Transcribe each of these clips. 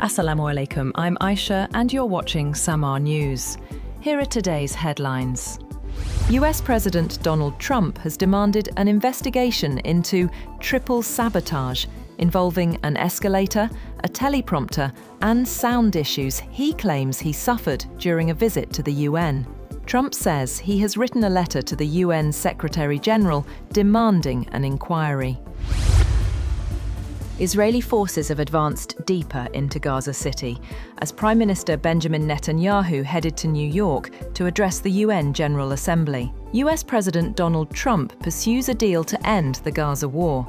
Assalamu alaikum, I'm Aisha and you're watching Samaa News. Here are today's headlines. US President Donald Trump has demanded an investigation into triple sabotage involving an escalator, a teleprompter and sound issues he claims he suffered during a visit to the UN. Trump says he has written a letter to the UN Secretary-General demanding an inquiry. Israeli forces have advanced deeper into Gaza City as Prime Minister Benjamin Netanyahu headed to New York to address the UN General Assembly. US President Donald Trump pursues a deal to end the Gaza war.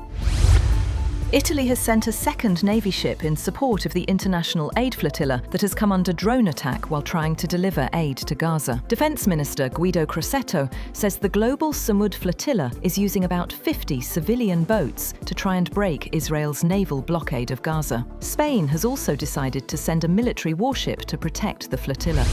Italy has sent a second Navy ship in support of the international aid flotilla that has come under drone attack while trying to deliver aid to Gaza. Defense Minister Guido Crosetto says the global Samud flotilla is using about 50 civilian boats to try and break Israel's naval blockade of Gaza. Spain has also decided to send a military warship to protect the flotilla.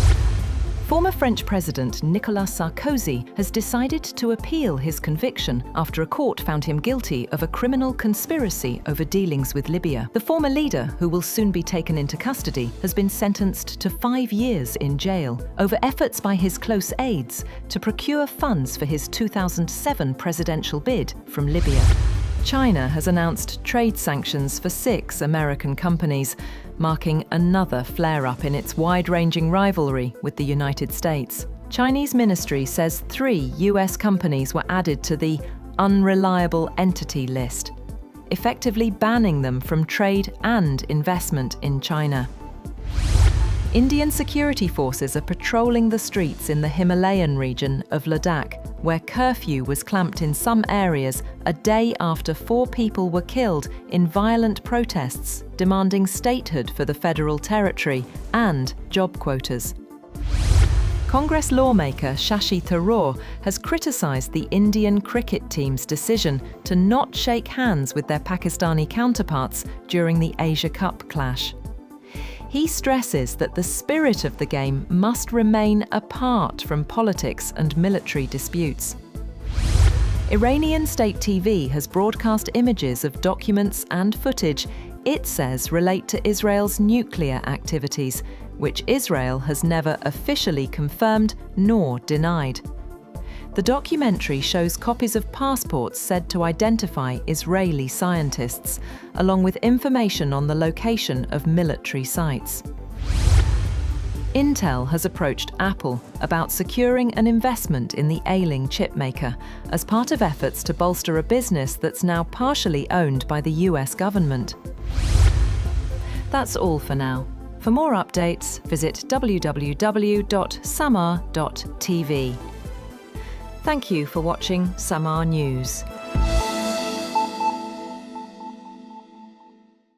Former French President Nicolas Sarkozy has decided to appeal his conviction after a court found him guilty of a criminal conspiracy over dealings with Libya. The former leader, who will soon be taken into custody, has been sentenced to 5 years in jail over efforts by his close aides to procure funds for his 2007 presidential bid from Libya. China has announced trade sanctions for 6 American companies, marking another flare-up in its wide-ranging rivalry with the United States. Chinese ministry says 3 US companies were added to the unreliable entity list, effectively banning them from trade and investment in China. Indian security forces are patrolling the streets in the Himalayan region of Ladakh, where curfew was clamped in some areas a day after 4 people were killed in violent protests demanding statehood for the federal territory and job quotas. Congress lawmaker Shashi Tharoor has criticised the Indian cricket team's decision to not shake hands with their Pakistani counterparts during the Asia Cup clash. He stresses that the spirit of the game must remain apart from politics and military disputes. Iranian state TV has broadcast images of documents and footage it says relate to Israel's nuclear activities, which Israel has never officially confirmed nor denied. The documentary shows copies of passports said to identify Israeli scientists, along with information on the location of military sites. Intel has approached Apple about securing an investment in the ailing chipmaker as part of efforts to bolster a business that's now partially owned by the US government. That's all for now. For more updates, visit www.samaa.tv. Thank you for watching Samaa News.